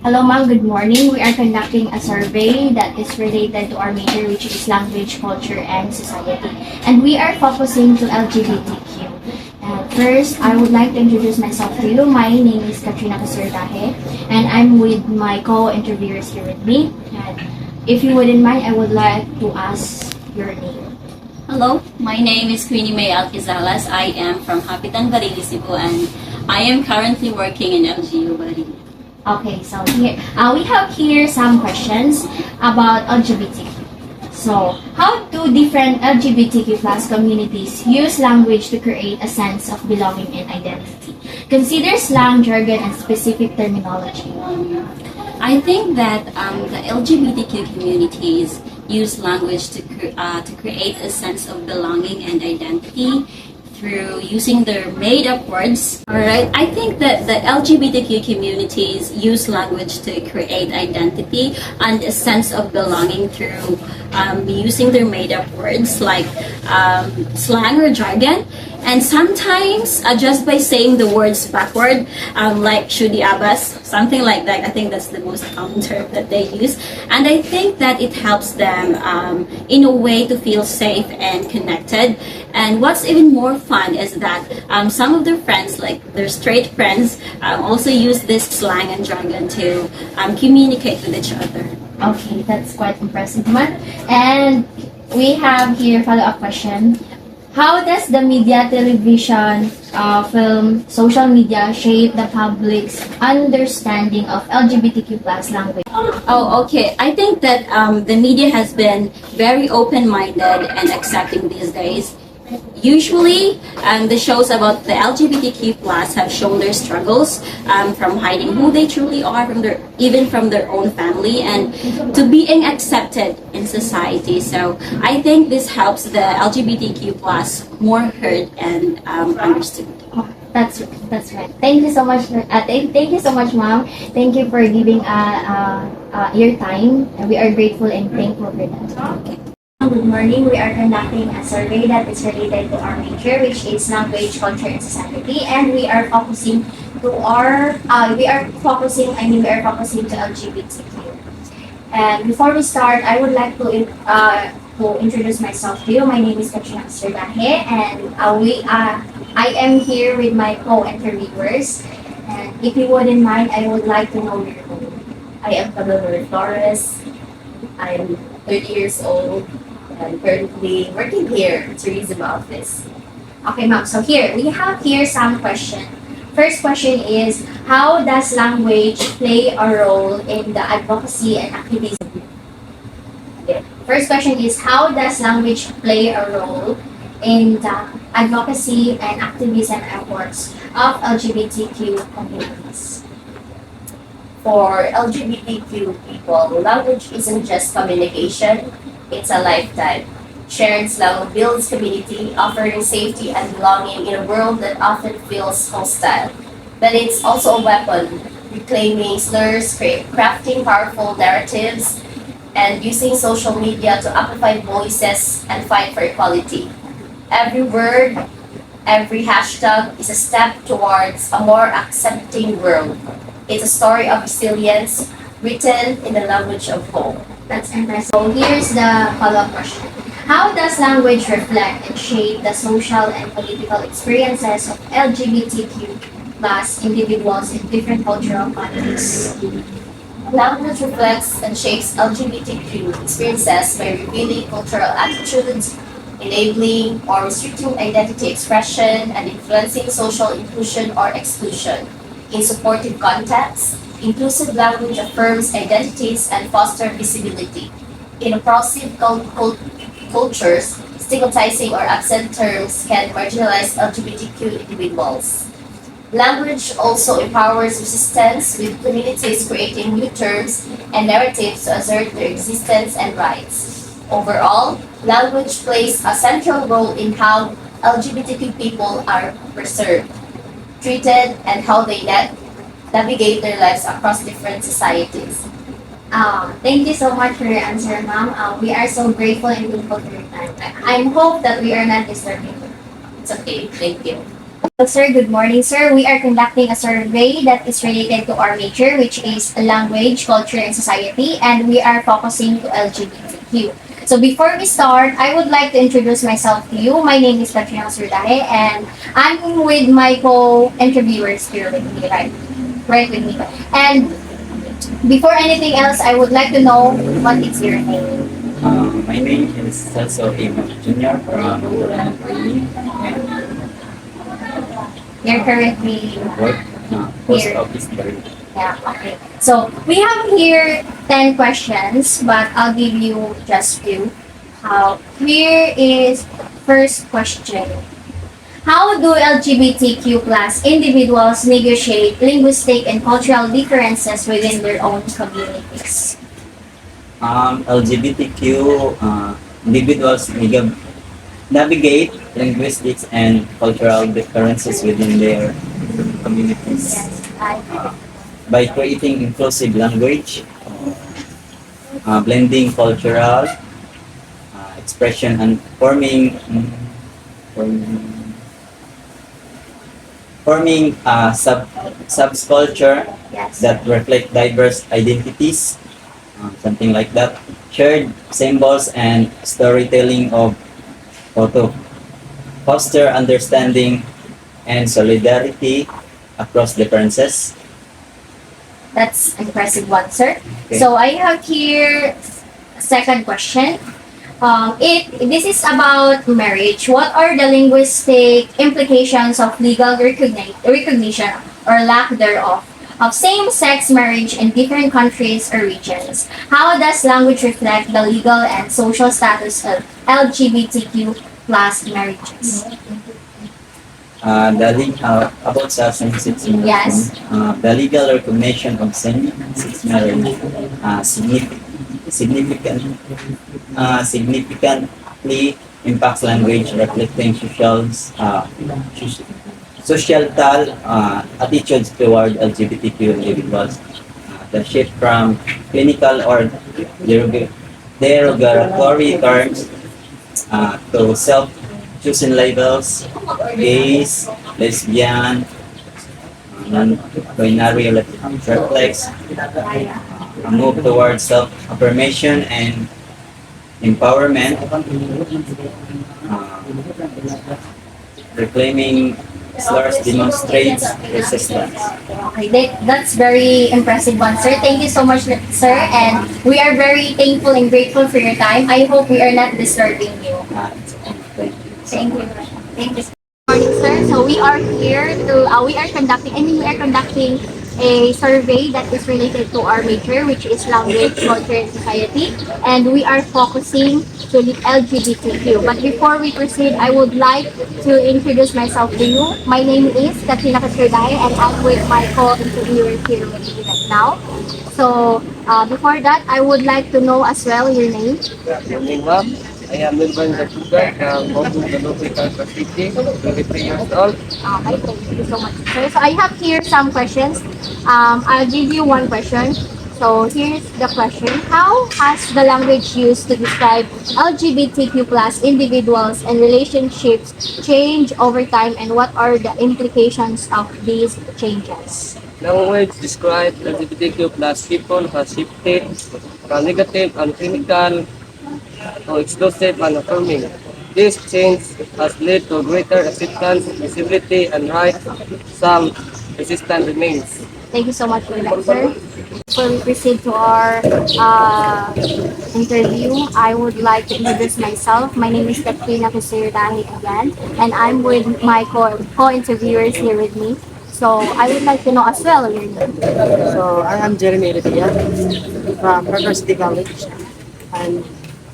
Hello ma'am, good morning. We are conducting a survey that is related to our major, which is language, culture, and society. And we are focusing to LGBTQ. First, I would like to introduce myself to you. My name is KATRINA, and I'm with my co-interviewers here with me. And if you wouldn't mind, I would like to ask your name. Hello, my name is Queenie May Alquizalas. I am from Hapitan, Barili, Cebu, and I am currently working in LGU Barili. Okay, so here we have here some questions about LGBTQ. So, how do different LGBTQ plus communities use language to create a sense of belonging and identity? Consider slang, jargon, and specific terminology. I think that the LGBTQ communities use language to create a sense of belonging and identity through using their made-up words. Alright, I think that the LGBTQ communities use language to create identity and a sense of belonging through using their made-up words like slang or jargon. And sometimes, just by saying the words backward, like shudi abas, something like that, I think that's the most common term that they use. And I think that it helps them in a way to feel safe and connected. And what's even more fun is that some of their friends, like their straight friends, also use this slang and jargon to communicate with each other. Okay, that's quite impressive, man. And we have here follow-up question. How does the media, television, film, social media shape the public's understanding of LGBTQ plus language? Oh, okay. I think that the media has been very open-minded and accepting these days. Usually, the shows about the LGBTQ plus have shown their struggles from hiding who they truly are, even from their own family, and to being accepted in society. So I think this helps the LGBTQ plus more heard and understood. Oh, that's right. Thank you so much. Thank you so much, ma'am. Thank you for giving your time. We are grateful and thankful for that. Okay. Good morning. We are conducting a survey that is related to our major, which is language, culture, and society, and we are focusing to LGBTQ. And before we start, I would like to introduce myself to you. My name is KATRINA, and I am here with my co-interviewers. And if you wouldn't mind, I would like to know your name. I am FLORES. I'm 30 years old and currently working here in tourism office. Okay, ma'am. So we have here some questions. First question is, how does language play a role in the advocacy and activism? Okay. First question is, how does language play a role in the advocacy and activism efforts of LGBTQ communities? For LGBTQ people, language isn't just communication, it's a lifetime. Shared slang builds community, offering safety and belonging in a world that often feels hostile. But it's also a weapon, reclaiming slurs, crafting powerful narratives, and using social media to amplify voices and fight for equality. Every word, every hashtag is a step towards a more accepting world. It's a story of resilience written in the language of hope. That's interesting. So here's the follow-up question. How does language reflect and shape the social and political experiences of LGBTQ plus individuals in different cultural contexts? Language reflects and shapes LGBTQ experiences by revealing cultural attitudes, enabling or restricting identity expression, and influencing social inclusion or exclusion. In supportive contexts, inclusive language affirms identities and fosters visibility. In oppressive cultures, stigmatizing or absent terms can marginalize LGBTQ individuals. Language also empowers resistance, with communities creating new terms and narratives to assert their existence and rights. Overall, language plays a central role in how LGBTQ people are preserved, treated, and how they navigate their lives across different societies. Thank you so much for your answer, ma'am. We are so grateful and thankful for your time. I hope that we are not disturbing you. It's okay. Thank you. Hello, sir. Good morning, sir. We are conducting a survey that is related to our major, which is language, culture, and society, and we are focusing to LGBTQ. So before we start, I would like to introduce myself to you. My name is KATRINA, and I'm with my co-interviewers here with me, right with me. And before anything else, I would like to know what is your name. My name is Celso Amos Jr. from UNDANG and You're currently work post here. office clerk. Yeah, okay. So we have here 10 questions, but I'll give you just few. Here is first question. How do LGBTQ plus individuals negotiate linguistic and cultural differences within their own communities? LGBTQ individuals navigate linguistics and cultural differences within their communities Yes, I by creating inclusive language, blending cultural expression, and forming subculture yes. that reflect diverse identities, something like that. Shared symbols and storytelling of to foster understanding and solidarity across differences. That's impressive one, sir. Okay. So I have here second question. This is about marriage. What are the linguistic implications of legal recognition or lack thereof of same-sex marriage in different countries or regions? How does language reflect the legal and social status of LGBTQ plus marriages? About same-sex marriage, Yes. the legal recognition of same-sex marriage significantly impacts language, reflecting societal attitudes toward LGBTQ individuals. The shift from clinical or derogatory terms to self-chosen labels, gays, lesbian, non-binary reflects a move towards self-affirmation and empowerment, reclaiming slurs demonstrates resistance. Okay, that's very impressive one, sir. Thank you so much, sir. And we are very thankful and grateful for your time. I hope we are not disturbing you. Thank you. Thank you. Good morning, sir. So we are here to, we are conducting a survey that is related to our major, which is language, culture, and society. And we are focusing to the LGBTQ. But before we proceed, I would like to introduce myself to you. My name is KATRINA, and I'm with my co-interviewer here with me right now. So before that, I would like to know as well your name. Good morning, ma'am. I am Milvan Gatugan from Bogong Galopi, Calca City, 23 years old. Okay, thank you so much, sir. So I have here some questions. I'll give you one question. So here's the question. How has the language used to describe LGBTQ plus individuals and relationships changed over time, and what are the implications of these changes? Language describes LGBTQ plus people has shifted from negative and clinical to exclusive and affirming. This change has led to greater acceptance, visibility, and rights. Some resistance remains. Thank you so much for that, sir. Before we proceed to our interview, I would like to introduce myself. My name is Katrina again, and I'm with my co-interviewers here with me. So I would like to know as well your name. So I am Jeremy Elia from Carter City College and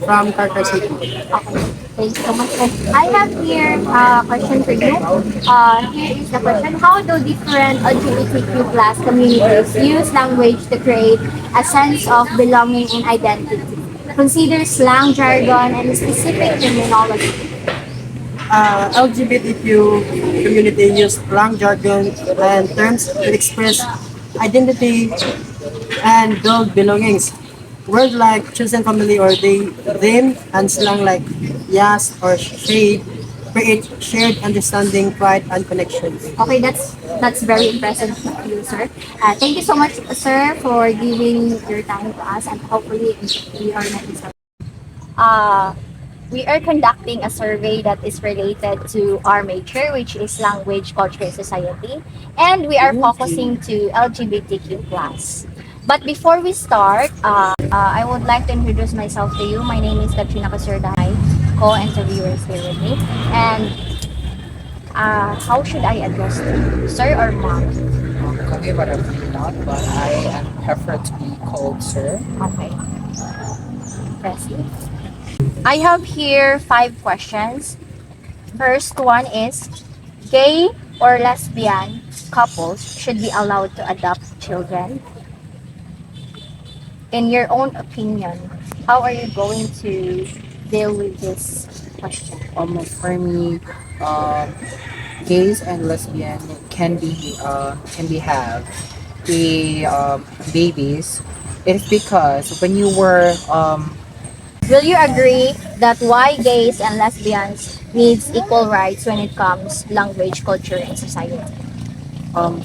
from Carter City. Okay. Thank you so much. And I have here a question for you. Here is the question. How do different LGBTQ plus communities use language to create a sense of belonging and identity? Consider slang, jargon, and specific terminology. LGBTQ community use slang, jargon, and terms to express identity and build belongings. Words like chosen family or they, them, and slang like yes or shade create shared understanding, pride, and connection. Okay, that's very impressive of you, sir. Thank you so much, sir, for giving your time to us, and hopefully we are not disappointed. Uh, we are conducting a survey that is related to our major, which is Language, Culture, and Society, and we are focusing to LGBTQ plus. But before we start, I would like to introduce myself to you. My name is KATRINA, co-interviewers here with me, and how should I address you, sir or mom? Call me whatever you want, but I am prefer to be called sir. Okay. Presley. I have here 5 questions. First one is, gay or lesbian couples should be allowed to adopt children? In your own opinion, how are you going to deal with this question? For me, gays and lesbian can be have a babies. It's because when you were Will you agree that why gays and lesbians needs equal rights when it comes language, culture, and society?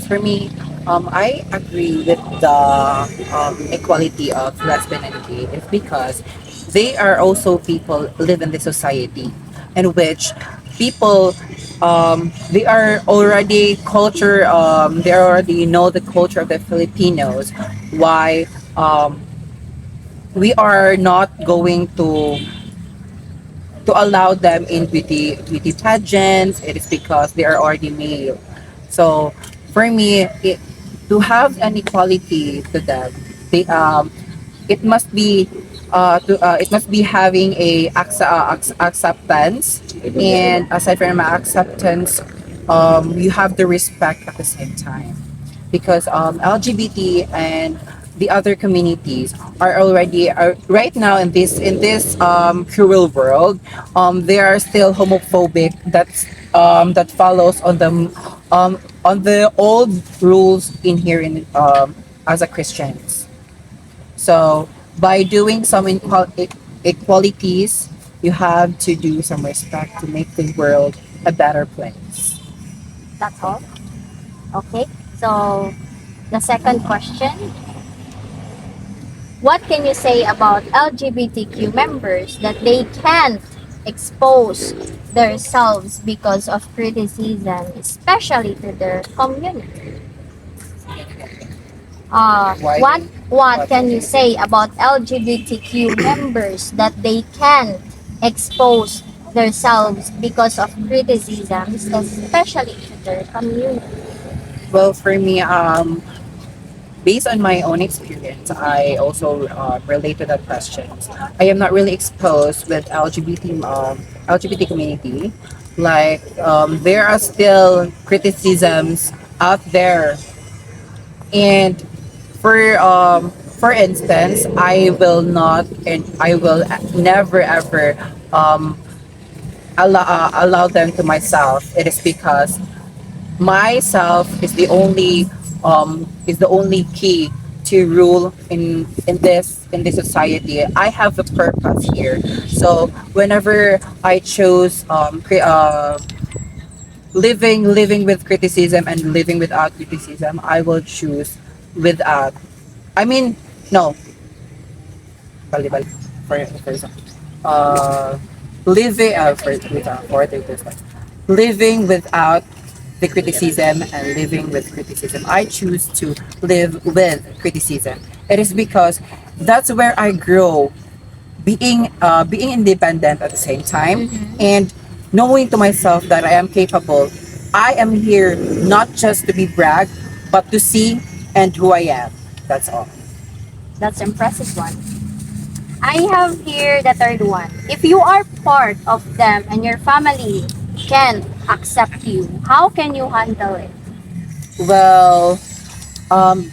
for me, I agree with the equality of lesbian and gay. It's because they are also people live in the society in which people they are already culture they already know the culture of the Filipinos. Why we are not going to allow them in beauty pageants? It is because they are already male. So for me, to have an equality to them, it must be it must be having a acceptance, and aside from acceptance, you have the respect at the same time, because LGBT and the other communities are already right now in this cruel world. They are still homophobic. That follows on the old rules in here in as a Christians. So by doing some equalities, you have to do some respect to make the world a better place. That's all. Okay. So the second question, what can you say about LGBTQ members that they can't expose themselves because of criticism, especially to their community? Why? What can you say about LGBTQ members that they can't expose themselves because of criticisms, especially to their community? Well, for me, based on my own experience, I also relate to that question. I am not really exposed with LGBT community. Like there are still criticisms out there, and for instance, I will not and I will never ever allow them to myself. It is because myself is the only key to rule in this society. I have a purpose here. So whenever I choose living with criticism and living without criticism, I will choose without. I mean, no. Bali, bali. For example, uh, living for this one. Living without the criticism and living with criticism. I choose to live with criticism. It is because that's where I grow, being independent at the same time, and knowing to myself that I am capable. I am here not just to be bragged, but to see and who I am. That's all. That's impressive one. I have here the third one. If you are part of them and your family can't accept you, how can you handle it? Well,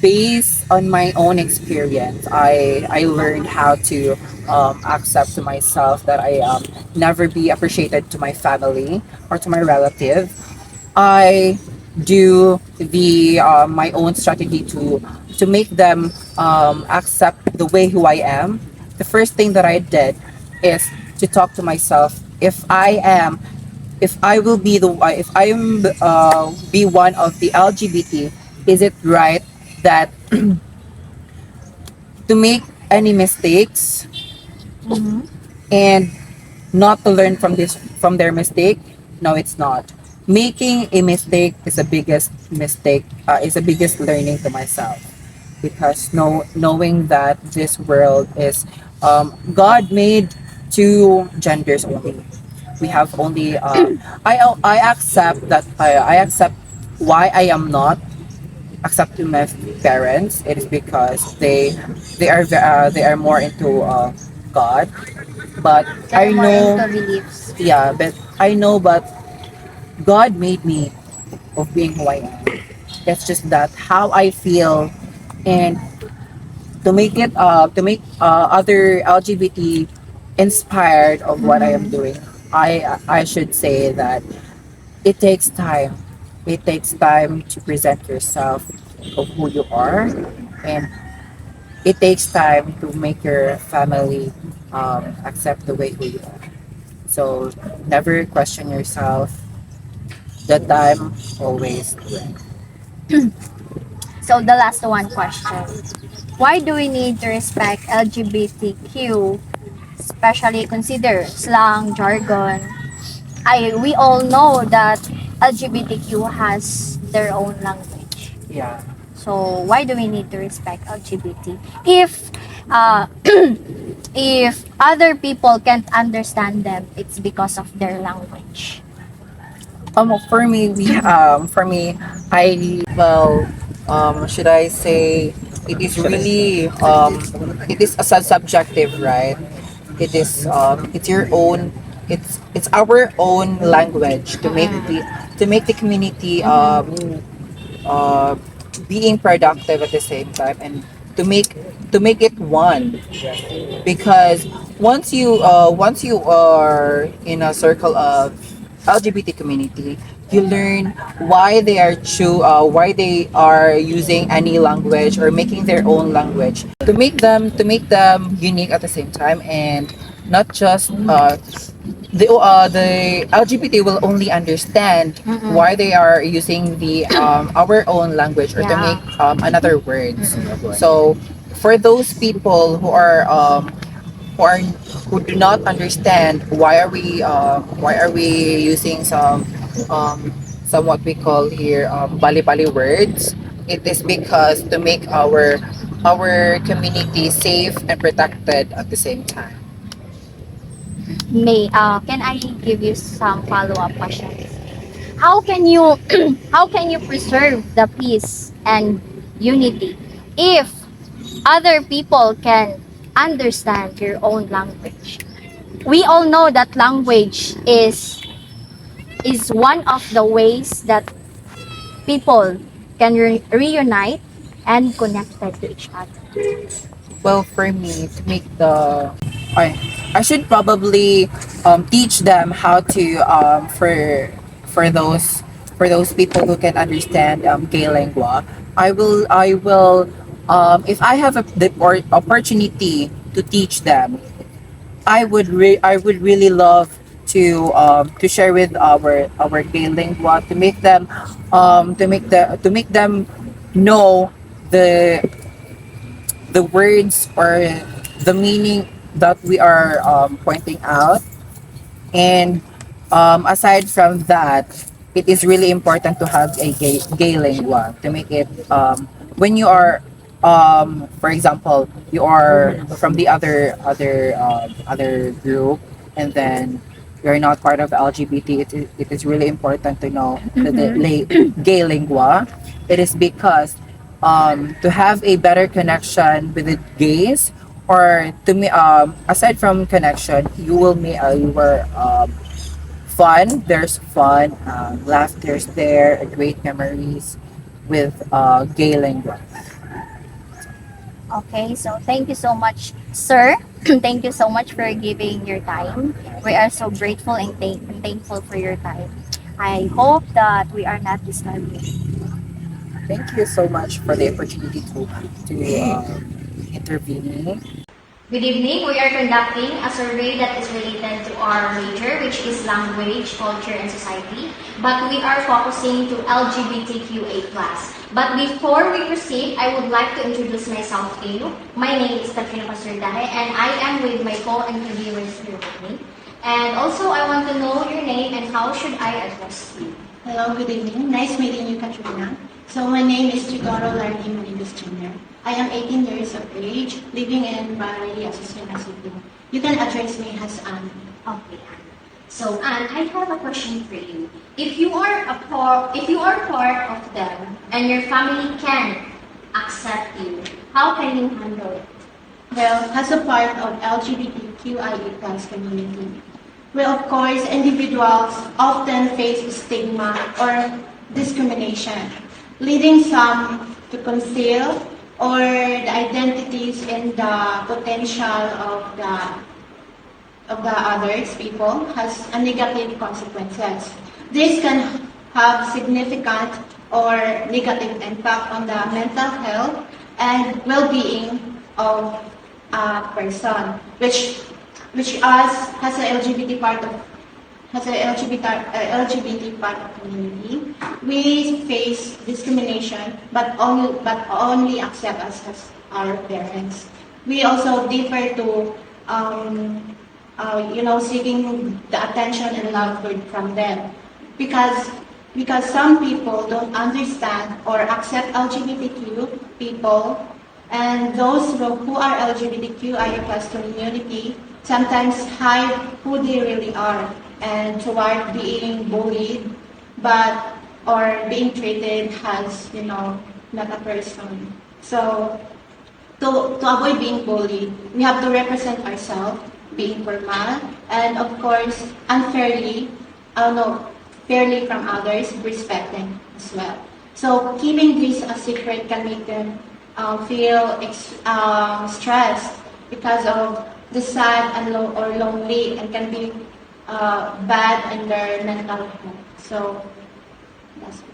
based on my own experience, I learned how to accept to myself that I never be appreciated to my family or to my relative. I do the my own strategy to make them accept the way who I am. The first thing that I did is to talk to myself. if I will be the if I'm be one of the LGBT, is it right that to make any mistakes and not to learn from this from their mistake? No, it's not. Making a mistake is the biggest mistake, is the biggest learning to myself, because knowing that this world is, God made two genders only. We have only, I accept that, I accept why I am not accepting my parents. It is because they are more into God, but They're I more know, into beliefs. yeah, but I know, but God made me of being who I am. It's just that how I feel, and to make other LGBT inspired of what I am doing. I should say that it takes time. It takes time to present yourself of who you are, and it takes time to make your family accept the way who you are. So never question yourself. The time always right. So the last one question. Why do we need to respect LGBTQ, especially consider slang, jargon? We all know that LGBTQ has their own language. Yeah. So why do we need to respect LGBT if if other people can't understand them? It's because of their language. For me, I well, should I say, it is really it is a subjective, right? It is it's your own, it's our own language to make the community uh being productive at the same time, and to make it one, because once you are in a circle of LGBT community, you learn why they are using any language or making their own language to make them unique at the same time, and not just the LGBT will only understand why they are using the our own language, or to Yeah. make another words. So for those people who are who do not understand why are we using some what we call here bali bali words, it is because to make our community safe and protected at the same time. Can I give you some follow-up questions? How can you how can you preserve the peace and unity if other people can understand your own language? We all know that language is one of the ways that people can reunite and connected to each other. Well, for me, to make the I I should probably teach them how to for those people who can understand gay lingua. I will if I have opportunity to teach them, I would really love to share with our gay lingua, to make them to make them know the words or the meaning that we are pointing out. And aside from that, it is really important to have a gay lingua to make it when you are for example you are from the other group, and then you're not part of LGBT, it is really important to know gay lingua. It is because to have a better connection with the gays, or to me aside from connection, you will meet you were fun. There's fun, laughter's there, great memories with gay lingua. Okay, so thank you so much, sir. Thank you so much for giving your time. We are so grateful and thankful for your time. I hope that we are not disturbing. Thank you so much for the opportunity to intervene me. Good evening. We are conducting a survey that is related to our major, which is language, culture, and society. But we are focusing to LGBTQA+. But before we proceed, I would like to introduce myself to you. My name is KATRINA and I am with my co-interviewers here with me. And also, I want to know your name and how should I address you. Hello, good evening. Nice meeting you, Katrina. So my name is Chigoro Larry Manigas Jr. I am 18 years of age, living in Barangay Asusena City. You can address me as Anne. Okay, Anne. So, Anne, I have a question for you. If you are part of them and your family can accept you, how can you handle it? Well, as a part of LGBTQIA+ community, well, of course, individuals often face stigma or discrimination, leading some to conceal or the identities and the potential of the others people has a negative consequences. This can have significant or negative impact on the mental health and well-being of a person, which us as a LGBT part of LGBT part of community, we face discrimination, but only accept us as our parents. We also differ to, seeking the attention and love from them, because some people don't understand or accept LGBTQ people, and those who are LGBTQIA+ community sometimes hide who they really are and toward being bullied, or being treated as, not a person. So, to avoid being bullied, we have to represent ourselves, being formal, and of course, fairly from others, respecting as well. So, keeping this a secret can make them feel stressed because of the sad and or lonely, and can be bad in their mental health. So that's it.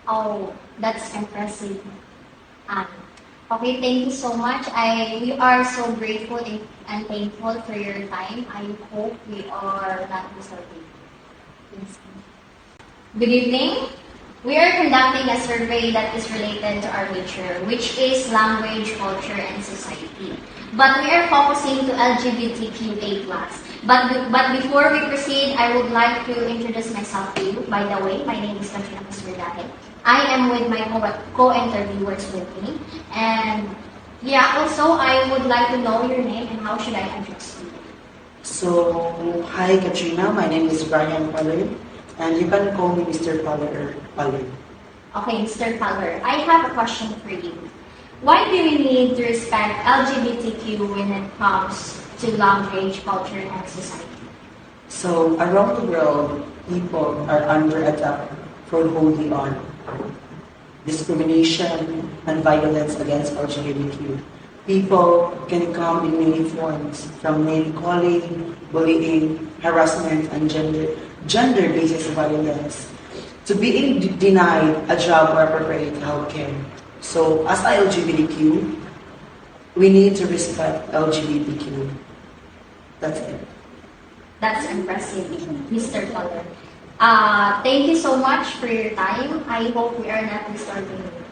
Oh, that's impressive. Okay, thank you so much. We are so grateful and thankful for your time. I hope we are not disturbing. Yes. Good evening. We are conducting a survey that is related to our major, which is language, culture, and society. But we are focusing to LGBTQA+. But before we proceed, I would like to introduce myself to you. By the way, my name is KATRINA. I am with my co-interviewers with me. And also I would like to know your name and how should I address you. So, hi Katrina, my name is Brian Paller, and you can call me Mr. Paller. Okay, Mr. Paller, I have a question for you. Why do we need to respect LGBTQ when it comes to language, culture, and society? So, around the world, people are under attack for who they are. Discrimination and violence against LGBTQ. People can come in many forms, from name calling, bullying, harassment, and gender-based violence, to being denied a job or appropriate healthcare. So, as LGBTQ, we need to respect LGBTQ. That's it. That's impressive, Mr. Paller. Thank you so much for your time. I hope we are not disturbing you.